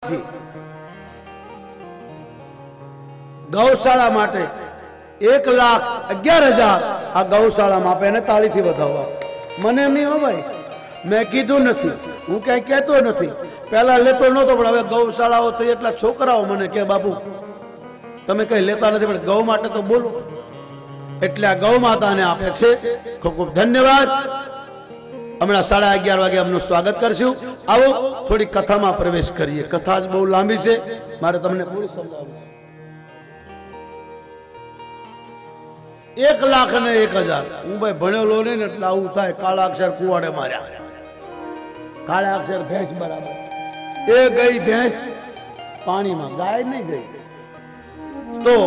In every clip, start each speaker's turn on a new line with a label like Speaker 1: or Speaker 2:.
Speaker 1: તરફથી ગૌશાળા માટે 1,11,000 આ ગૌશાળામાં આપે એને તાળીથી વધાવવા. મને નહીં હો ભાઈ, મેં કીધું નથી, હું કઈ કહેતો નથી. પહેલા લેતો નહોતો, પણ હવે ગૌશાળાઓ થઈ એટલા છોકરાઓ મને કે બાપુ તમે કઈ લેતા નથી, પણ ગૌ માટે તો બોલો. એટલે આ ગૌ માતાને આપે છે. ખૂબ ખૂબ ધન્યવાદ. હમણાં 11:30 વાગે અમનું સ્વાગત કરશું. આવો થોડી કથામાં પ્રવેશ કરીએ. કથા બહુ લાંબી છે, મારે તમને પૂરી સમજાવવું. 1,01,000 હું ભાઈ ભણેલો નહીં ને એટલે આવું થાય. કાળા અક્ષર કુવાડે માર્યા. કાળા અક્ષર ભેંસ બરાબર. એ ગઈ ભેંસ પાણીમાં, ગાય નહીં ગઈ. તો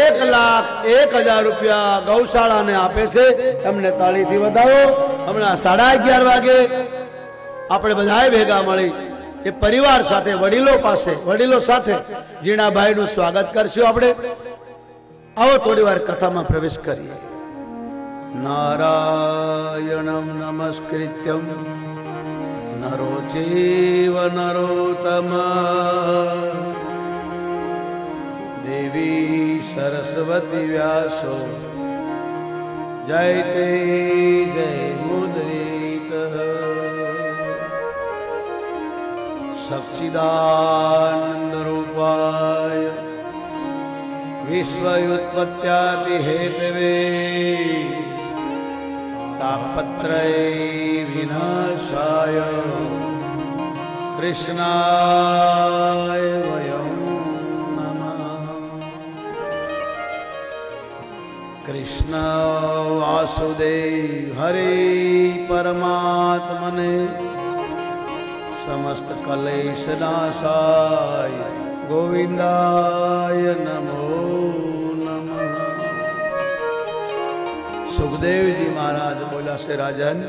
Speaker 1: 1,01,000 રૂપિયા ગૌશાળાને આપે છે. એમને તાળીથી વધાવો. હમણાં 11:30 વાગે આપણે બધાએ ભેગા મળી એ પરિવાર સાથે વડીલો સાથે જીણાભાઈનું સ્વાગત કરશું આપણે. આવો થોડી વાર કથામાં પ્રવેશ કરીએ. નારાયણમ નમસ્કૃત્યમ નરો ચૈવ નરોત્તમ દેવી સરસ્વતી વ્યાસો જયતે જય મુદ્રિત સચ્ચિદાનંદ રૂપાય વિશ્વયુત્પત્યાદિ હેતવે તાપત્રય વિનાશાય કૃષ્ણાય વયમ નમઃ. કૃષ્ણ વાસુદેવ હરે પરમાત્મને સમસ્ત કલેશ નાશાય ગોવિંદાય નમો નમઃ. સુખદેવજી મહારાજ બોલ્યા છે, રાજન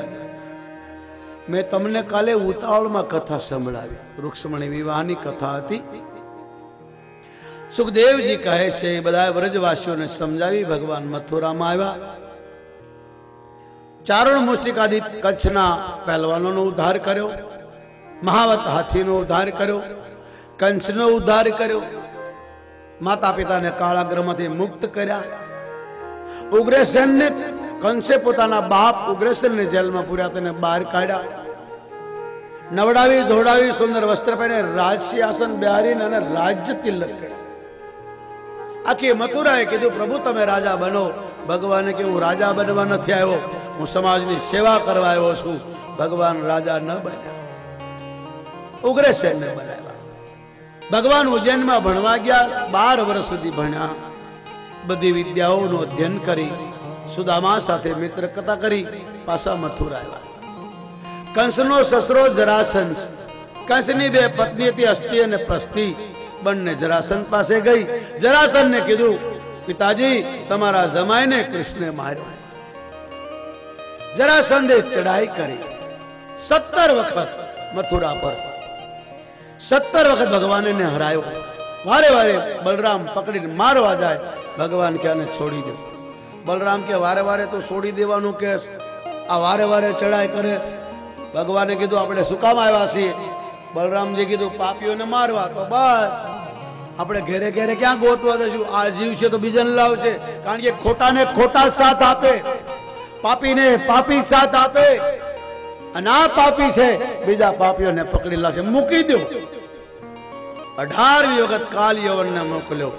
Speaker 1: મેં તમને કાલે ઉતાવળમાં કથા સંભળાવી. રૂક્ષ્મણી વિવાહની કથા હતી. સુખદેવજી કહે છે બધા વ્રજવાસીઓને સમજાવી ભગવાન મથુરામાં આવ્યા. ચારણ મુષ્ટિકાદી કચ્છના પહેલવાનોનો ઉદ્ધાર કર્યો, મહાવત હાથીનો ઉદ્ધાર કર્યો, કંસનો ઉદ્ધાર કર્યો, માતા પિતાને કાળાગ્રહમાંથી મુક્ત કર્યા. ઉગ્રસેનને કંસે પોતાના બાપ ઉગ્રસેનને જેલમાં પૂર્યા, તેને બહાર કાઢ્યા. નવડાવી ધોડાવી સુંદર વસ્ત્ર પહેરીને રાજસિંહાસન બેહારીને અને રાજ્ય તિલક કર્યા. આખી મથુરાએ કીધું પ્રભુ તમે રાજા બનો. ભગવાને કે હું રાજા બનવા નથી આવ્યો, હું સમાજની સેવા કરવા આવ્યો છું. ભગવાન રાજા ન બન્યા, ઉગ્રસેનને બનાવ્યા. ભગવાન ઉજ્જૈનમાં ભણવા ગયા. 12 વર્ષ સુધી ભણ્યા. બધી વિદ્યાઓનું અધ્યયન કરી સુદામા સાથે મિત્રકથા કરી પાછા મથુરા આવ્યા. કંસનો સસરો જરાસંઘ, કંસની 2 પત્ની હતી અસ્તિ અને પ્રસ્તિ, બંને જરાસંઘ પાસે ગઈ. જરાસંઘને કીધું પિતાજી તમારા જમાઈને કૃષ્ણે માર્યો. જરાસંઘે ચડાઈ કરી 17 વખત મથુરા પર. 17 વખત ભગવાન એને હરાયો. વારે વારે બલરામ પકડીને મારવા જાય. ભગવાન કે આને છોડી દે. બલરામ કે વારે વારે તો છોડી દેવાનું કે આ વારે વારે ચડાઈ કરે. ભગવાને કીધું આપણે શું કામ આવ્યા છીએ? બલરામજી કીધું પાપીઓને મારવા. તો બસ આપણે ઘેરે ઘેરે ક્યાં ગોતવા જશું? આ જીવ છે તો બીજાને લાવશે. કારણ કે ખોટાને ખોટા સાથ આપે, પાપીને પાપી સાથ આપે. અને આ પાપી છે, બીજા પાપીઓને પકડી લાવશે. મૂકી દો. 18મી વખત કાલ યવનને મોકલ્યો.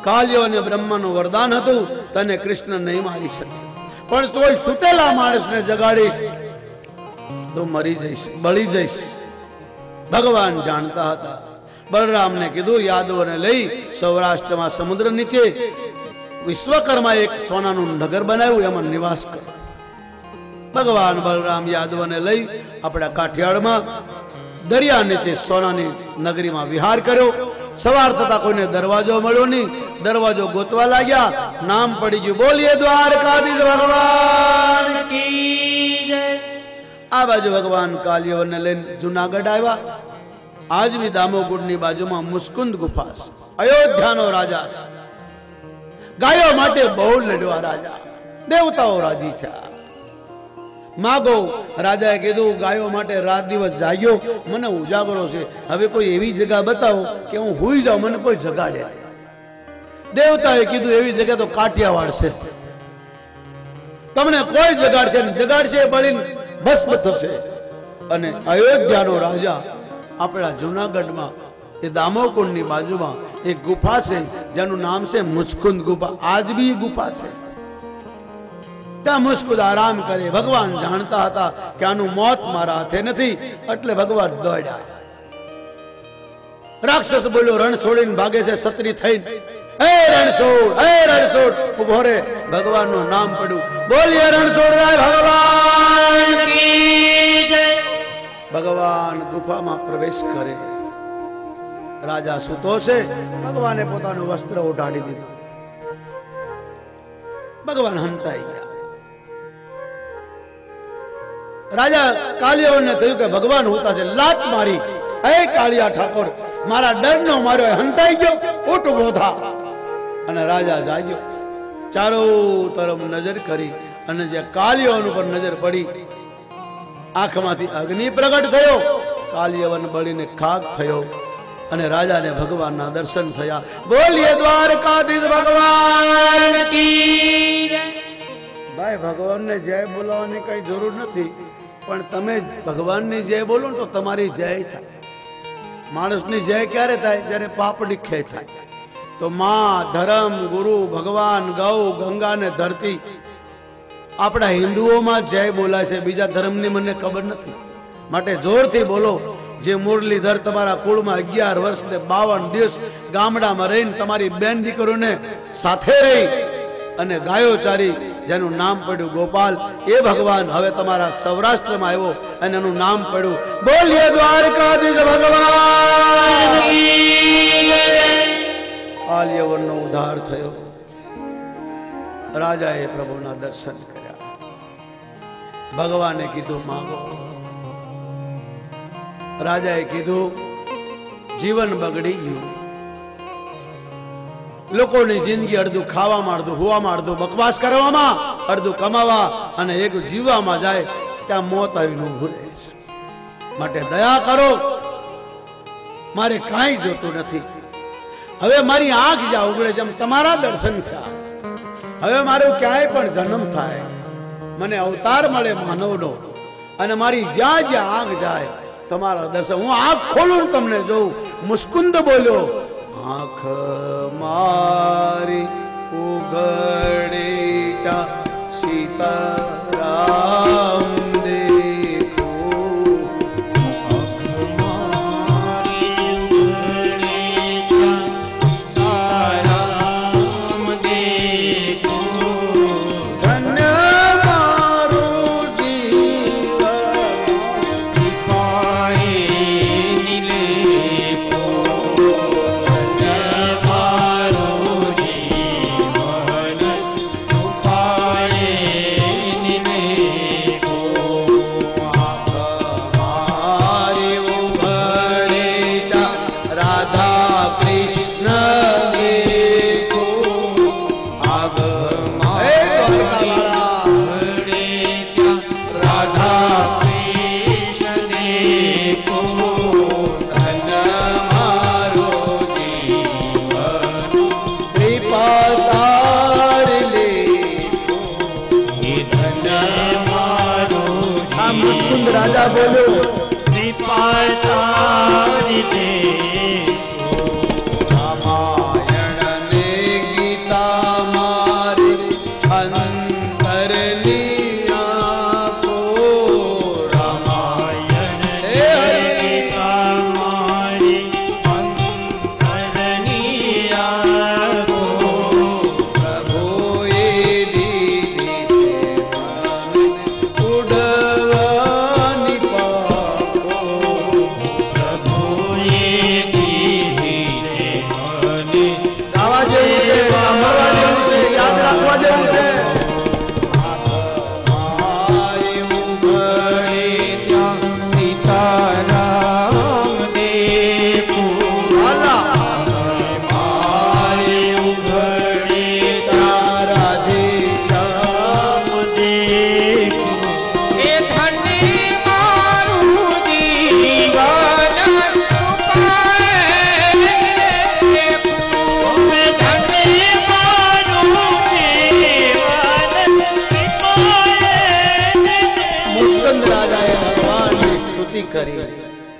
Speaker 1: કાલ યવને બ્રહ્માનું વરદાન હતું તને કૃષ્ણ નહીં મારી શકે, પણ તોય સુતેલા માણસને જગાડીશ તો મરી જઈશ, બળી જઈશ. ભગવાન જાણતા હતા. બલરામને કીધું યાદવોને લઈ સૌરાષ્ટ્રમાં સમુદ્ર નીચે વિશ્વકર્મા એક સોનાનું નગર બનાવ્યું, એમાં નિવાસ કરો. ભગવાન બલરામ યાદવોને લઈ આપણા કાઠિયાવાડમાં દરિયા નીચે સોનાની નગરીમાં વિહાર કર્યો. સવાર થતા કોઈને દરવાજો મળ્યો નહીં. દરવાજો ગોતવા લાગ્યા. નામ પડી ગયું બોલીએ દ્વારકાધીશ ભગવાન કી જય. આ બાજુ ભગવાન કાલિયવનને લઈને જુનાગઢ આવ્યા. આજની દામોગુડની બાજુમાં મુસ્કુંદ ગુફા, અયોધ્યાનો રાજા, ગાયો માટે બહુ લડવા રાજા. દેવતાઓ રાજી થયા. માગો. રાજાએ કીધું ગાયો માટે રાત દિવસ જાગ્યો, મને ઉજાગરો છે, હવે કોઈ એવી જગ્યા બતાવો કે હું હુઈ જાઉં, મને કોઈ જગાડે. દેવતાએ કીધું એવી જગ્યા તો કાઠિયાવાડ છે, તમને કોઈ જગાડશે નહીં, જગાડશે બળીને ભસ્મ થશે. અને અયોધ્યાનો રાજા આપણા જુનાગઢમાં એ દામોકુંડની બાજુમાં એક ગુફા છે જેનું નામ છે મુચકુંદ ગુફા. આજ બી ગુફા છે, ત્યાં મુસ્કુદ આરામ કરે. ભગવાન જાણતા હતા કે આનું મોત મારા હાથે નથી, એટલે ભગવાન દોડ્યા. રાક્ષસ બોલ્યો, રણ છોડીને ભાગે છે ક્ષત્રિય થઈને. હે રણછોડ, હે રણછોડ, ઉભો રે. ભગવાનનું નામ પડ્યું, બોલીએ રણછોડ ભગવાન કી જય. ભગવાન ગુફામાં પ્રવેશ કરે. રાજા સૂતો છે, ભગવાને પોતાનું વસ્ત્ર ઉઠાડી દીધું. ભગવાન હંતાઈ ગયા. રાજા કાલિયાવનને થયું કે ભગવાન હોતા છે, લાત મારી. હે કાળિયા ઠાકોર, મારા ડરનો માર્યો, હંતાઈ ગયો, ઉઠ ઉભો થા. અને રાજા જાગ્યો. ચારો તરફ નજર કરી અને જે કાલિયાવન ઉપર નજર પડી, આંખમાંથી અગ્નિ પ્રગટ થયો, કાલિયાવન બળીને ખાક થયો અને રાજાને ભગવાનના દર્શન થયા. બોલીએ દ્વારકાધીશ ભગવાન કી જય. ભાઈ, ભગવાનને જય બોલાવવાની કઈ જરૂર નથી, પણ તમે ભગવાનની જય બોલો ને તો તમારી જય થાય. માણસની જય ક્યારે થાય? જ્યારે પાપડી ખે થાય. તો માં, ધર્મ, ગુરુ, ભગવાન, ગૌ, ગંગા ને ધરતી, આપણા હિન્દુઓમાં જય બોલાય છે, બીજા ધર્મની મને ખબર નથી, માટે જોરથી બોલો. જે મુરલીધર તમારા કુળમાં 11 વર્ષ ને 52 દિવસ ગામડામાં રહીને તમારી બેન દીકરીઓને સાથે રહી અને ગાયો ચારી, જેનું નામ પડ્યું ગોપાલ, એ ભગવાન હવે તમારા સૌરાષ્ટ્રમાં આવ્યો અને એનું નામ પડ્યું બોલીએ દ્વારકાધીશ ભગવાન કી જય. કાલિયાવનનો ઉદ્ધાર થયો. રાજાએ પ્રભુના દર્શન કર્યા. ભગવાને કીધું માગો. રાજાએ કીધું જીવન બગડી ગયું, લોકોની જિંદગી અડધું ખાવામાં, અડધું હુવામાં, અડધું બકવાસ કરવામાં, અડધું કમાવા અને એક જીવવામાં જાય, ત્યાં મોત આવીને ઊભું રહે છે. માટે દયા કરો, મારે કાંઈ જોતું નથી. હવે મારી આંખ જ્યાં ઉગડે જેમ તમારા દર્શન થયા, હવે મારું ક્યાંય પણ જન્મ થાય, મને અવતાર મળે માનવનો, અને મારી જ્યાં જ્યાં આંખ જાય તમારા દર્શન, હું આંખ ખોલું તમને જોઉં. મુસ્કુંદ બોલ્યો, આંખ મારી ઉગડી સીતારામ રાજા બોલ્યો, રામાયણ ને ગીતા મારી અંતરની આંખો, રામાયણ ને ગીતા મારી અંતરની આંખો, પ્રભુએ દીધી ઉડવાની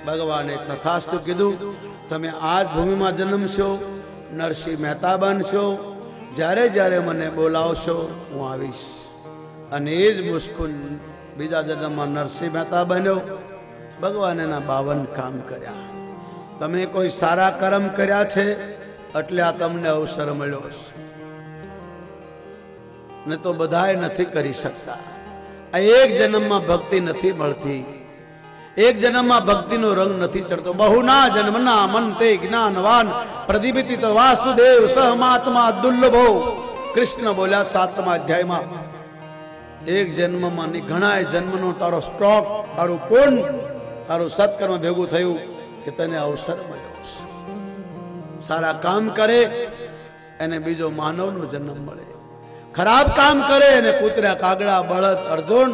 Speaker 1: ભગવાને તથાસ્તુ કીધું. તમે આ જ ભૂમિમાં જન્મશો, નરસિંહ મહેતા બનશો, જ્યારે જ્યારે મને બોલાવશો હું આવીશ. અને એ જ મુસ્કુંદ બીજા જન્મમાં નરસિંહ મહેતા બન્યો. ભગવાન એના 52 કામ કર્યા. તમે કોઈ સારા કર્મ કર્યા છે એટલે આ તમને અવસર મળ્યો છે, ને તો બધાએ નથી કરી શકતા. આ એક જન્મમાં ભક્તિ નથી મળતી, એક જન્મમાં ભક્તિનો રંગ નથી ચડતો. બહુના જન્મના મનતે જ્ઞાનવાન પ્રદીપિત તો વાસુદેવ સહમાત્મા દુર્લભો. કૃષ્ણ બોલ્યા 7મા અધ્યાયમાં, એક જન્મમાં નહીં, ઘણા જન્મનો તારો સ્ટોક, તારું પુણ્ય, તારું સત્કર્મ ભેગું થયું કે તને અવસર મળ્યો. સારા કામ કરે એને બીજો માનવનો જન્મ મળે, ખરાબ કામ કરે અને કૂતરા, કાગડા, બળદ, અર્જુન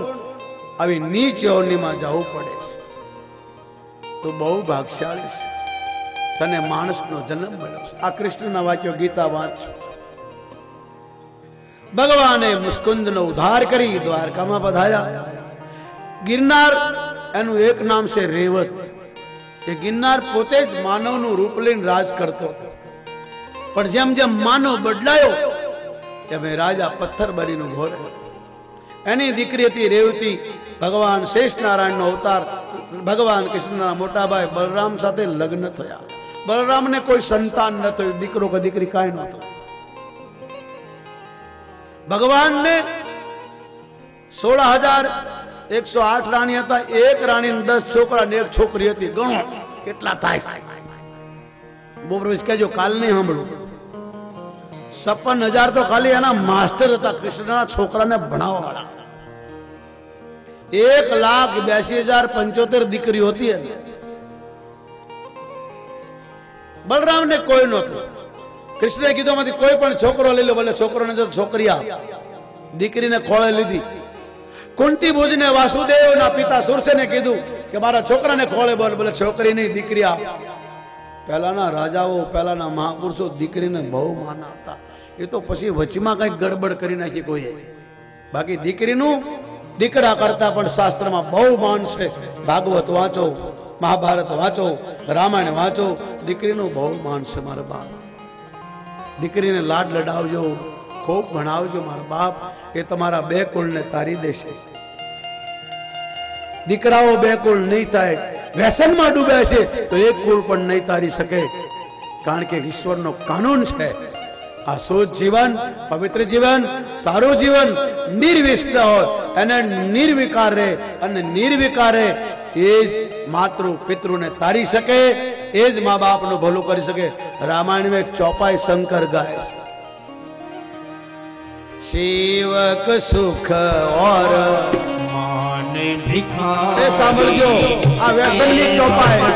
Speaker 1: આવી નીચ યોનિમાં જવું પડે. તો બહુ ભાગ્યશાળી છે, તને માણસનો જન્મ મળ્યો છે. આ કૃષ્ણના વાક્યો ગીતા વાંચો. ભગવાને મુસ્કુંદનો ઉદ્ધાર કરી દ્વારકામાં પધાર્યા. ગિરનાર એનું એક નામ છે રેવત. એ ગિરનાર પોતે જ માનવનું રૂપ લઈને રાજ કરતો હતો, પણ જેમ જેમ માનવ બદલાયો એમ રાજા પથ્થર બનીને ઉભો રહ્યો. એની દીકરી હતી રેવતી. ભગવાન શેષ નારાયણનો અવતાર, ભગવાન કૃષ્ણના મોટા ભાઈ બલરામ સાથે લગ્ન થયા. બલરામને કોઈ સંતાન ન થયું, દીકરો કે દીકરી કાંઈ નહોતો. ભગવાનને 16,108 રાણી હતા. એક રાણી 10 છોકરા ને 1 છોકરી હતી. ગણો કેટલા થાય. બોબરવેશ કહેજો, કાલ નહીં સાંભળું. 56,000 તો ખાલી એના માસ્ટર હતા, કૃષ્ણના છોકરાને ભણાવવાળા. 1,82,075 દીકરીઓ હતી. બલરામને કોઈ નહોતું. કૃષ્ણે કીધું માંથી કોઈ પણ છોકરો લઈ લો, ભલે છોકરોને જો છોકરી આપ. દીકરીને ખોળે લીધી. કુંતી ભુજને વાસુદેવના પિતા સુરસેને કીધું કે મારા છોકરાને ખોળે બોલ, બોલે છોકરી નહીં દીકરી આપ. પહેલાના રાજાઓ, પહેલાના મહાપુરુષો દીકરીને બહુ માન આપતા. એ તો પછી વચમાં કઈક ગડબડ કરી નાખી કોઈએ. બાકી દીકરીનું દીકરા કરતા પણ શાસ્ત્રમાં બહુ માન છે. ભાગવત વાંચો, મહાભારત વાંચો, રામાયણ વાંચો, દીકરીનું બહુ માન છે. મારા બાપ, દીકરીને લાડ લડાવજો, ખૂબ ભણાવજો મારા બાપ. એ તમારા 2 કુળને તારી દેશે. દીકરાઓ 2 કુળ નહીં થાય, વ્યસનમાં ડૂબે છે તો 1 કુળ પણ નહીં તારી શકે. કારણ કે ઈશ્વરનો કાનૂન છે. આ શુદ્ધ જીવન, પવિત્ર જીવન, સારું જીવન નિર્વિષ્ટ હોય એને નિર્વિકાર રહે, અને નિર્વિકારે એ જ માતૃ પિતૃને તારી શકે, એ જ મા બાપનું ભલું કરી શકે. રામાયણમાં એક ચોપાઈ શંકર ગાય છે, સેવક સુખ ઓર માન ભિખારી. એ સાંભળજો, આ વ્યસનની ચોપાઈ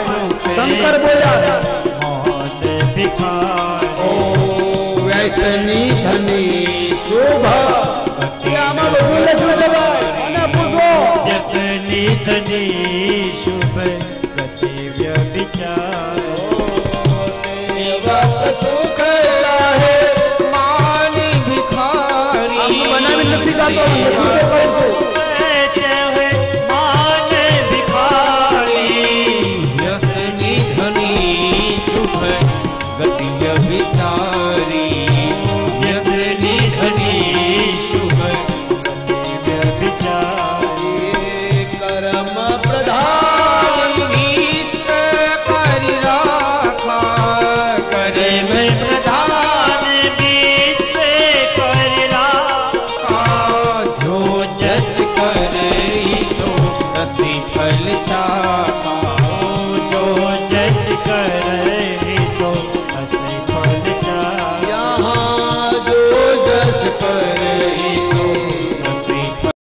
Speaker 1: શંકર બોલ્યા, માન ભિખારી ઓ વ્યસની ધની શુભ. આમાં બધું લખ્યું છે ભાઈ, અને પૂછો વ્યસની ધની શુભ ગતિ વ્યભિચાર. સેવક સુખ ચાહે માની ભિખારી. બનાવી નથી ગાતો, લખ્યું તો કહીશું. ચાહે માન ભિખારી વ્યસની ધની શુભ ગતિ વ્યભિચાર.